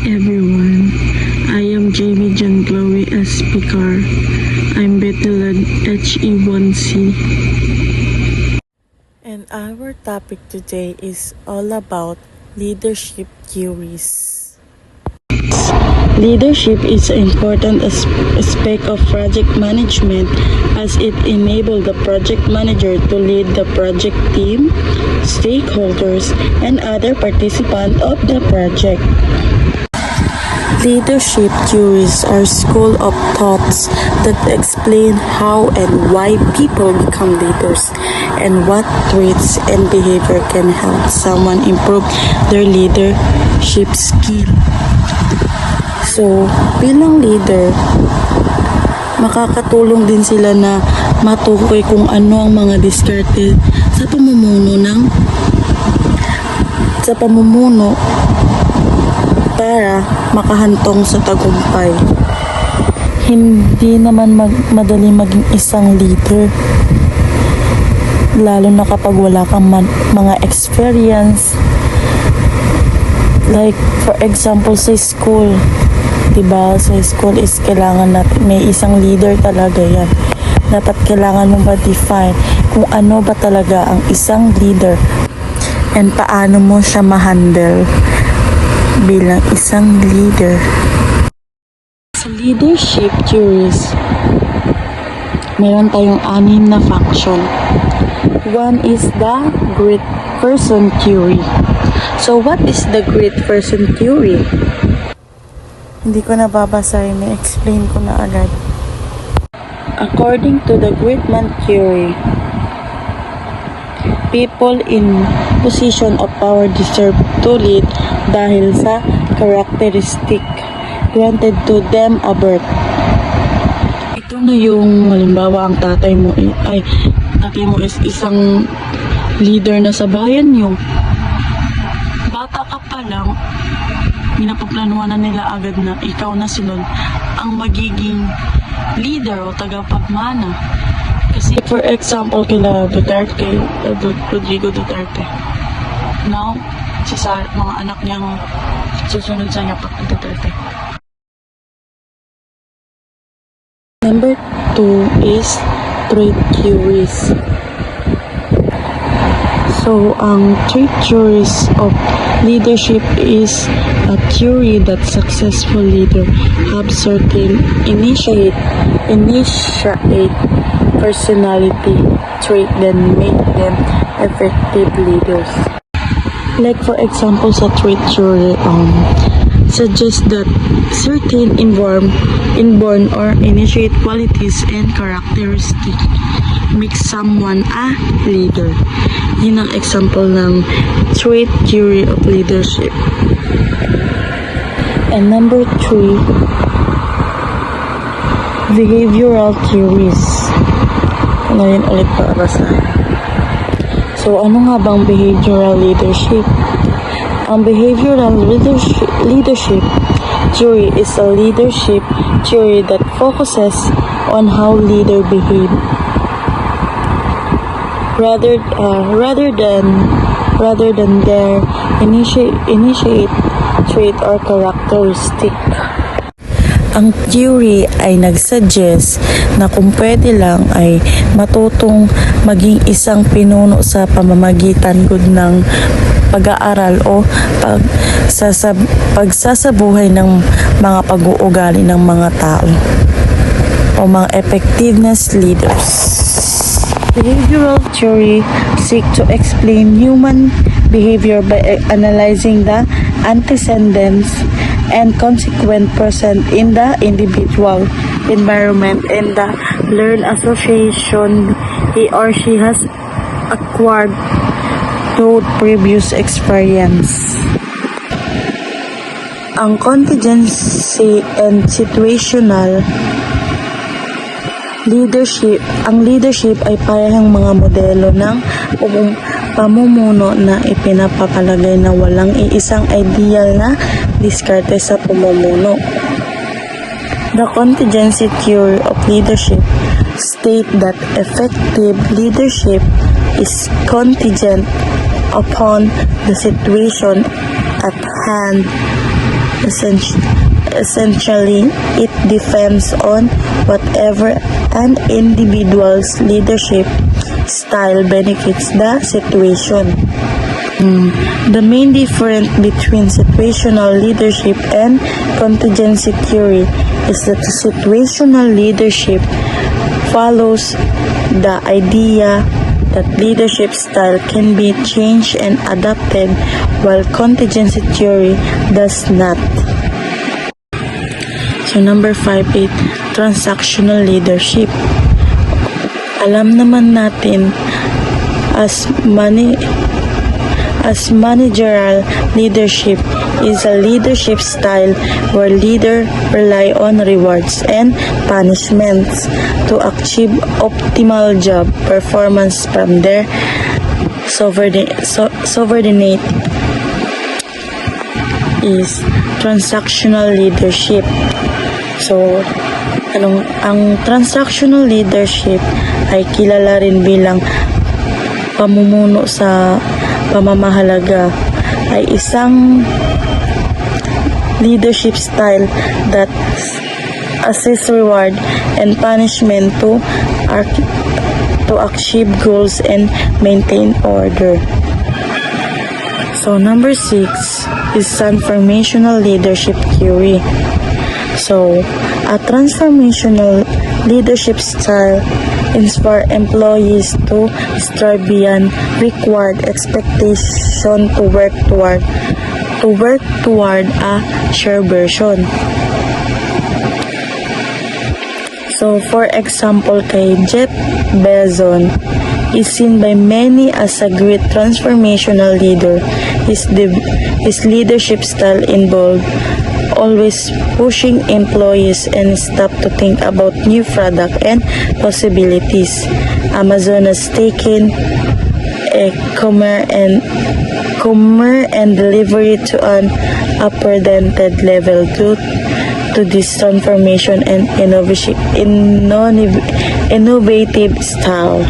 everyone. I am Jamie John Chloe S. Picar. I'm Betelad HE1C. And our topic today is all about leadership theories. Leadership is an important aspect of project management as it enables the project manager to lead the project team, stakeholders, and other participants of the project. Leadership theories are school of thoughts that explain how and why people become leaders and what traits and behavior can help someone improve their leadership skill. So, bilang leader, makakatulong din sila na matukoy kung ano ang mga diskarte sa pamumuno para makahantong sa tagumpay. Hindi naman madali maging isang leader, lalo na kapag wala kang mga experience. Like for example sa school, diba? Sa school is kailangan natin may isang leader talaga yan. Dapat kailangan mo ba define kung ano ba talaga ang isang leader and paano mo siya ma-handle bilang isang leader. Sa leadership theories, meron tayong 6 na function. One is the great person theory. So what is the great person theory? Hindi ko na babasahin, i-explain ko na agad. According to the great man theory, people in position of power deserve to lead dahil sa characteristic granted to them at birth. Ito na yung halimbawa ang tatay mo is isang leader na sa bayan nyo. Bata ka pa lang, pinapaplanuhan na nila agad na ikaw na sunod ang magiging leader o tagapagmana. Kasi for example kila Duterte, Rodrigo Duterte. Now, sa mga anak niyang susunod sa niya pag Duterte. Number 2 is trait theories. So, ang trait theories of leadership is a theory that successful leaders have certain initiate personality trait that make them effective leaders. Like for example, sa trait theory, suggest that certain inborn or initiate qualities and characteristics make someone a leader. Yun ang example ng trait theory of leadership. And number 3, behavioral theories. Ngayon ulit para sa. So, ano nga bang behavioral leadership? Ang behavioral leadership theory is a leadership theory that focuses on how leaders behave rather than their initiate trait or characteristic. Ang theory ay nagsuggest na kung pwede lang ay matutong maging isang pinuno sa pamamagitan ng pag-aaral o pagsasabuhay ng mga pag-uugali ng mga tao o mga effectiveness leaders. Behavioral theory seek to explain human behavior by analyzing the antecedents and consequent present in the individual environment and the learned association he or she has acquired through previous experience. Ang contingency and situational leadership ay parehong mga modelo ng pamumuno na ipinapapalagay na walang iisang ideal na diskarte sa pamumuno. The contingency theory of leadership state that effective leadership is contingent upon the situation at hand Essentially, it depends on whatever an individual's leadership style benefits the situation. The main difference between situational leadership and contingency theory is that situational leadership follows the idea that leadership style can be changed and adapted, while contingency theory does not. So number 5, transactional leadership. Alam naman natin as managerial leadership is a leadership style where leaders rely on rewards and punishments to achieve optimal job performance from their subordinate is transactional leadership. So, ang transactional leadership ay kilala rin bilang pamumuno sa pamamahalaga, ay isang leadership style that assess reward and punishment to achieve goals and maintain order. So number 6 is transformational leadership theory. So, a transformational leadership style inspire employees to strive beyond required expectation to work toward a shared version. So, for example, kay Jeff Bezos is seen by many as a great transformational leader. His leadership style involved always pushing employees and staff to think about new product and possibilities. Amazon has taken commerce and delivery to an unprecedented level due to this transformation and innovative style.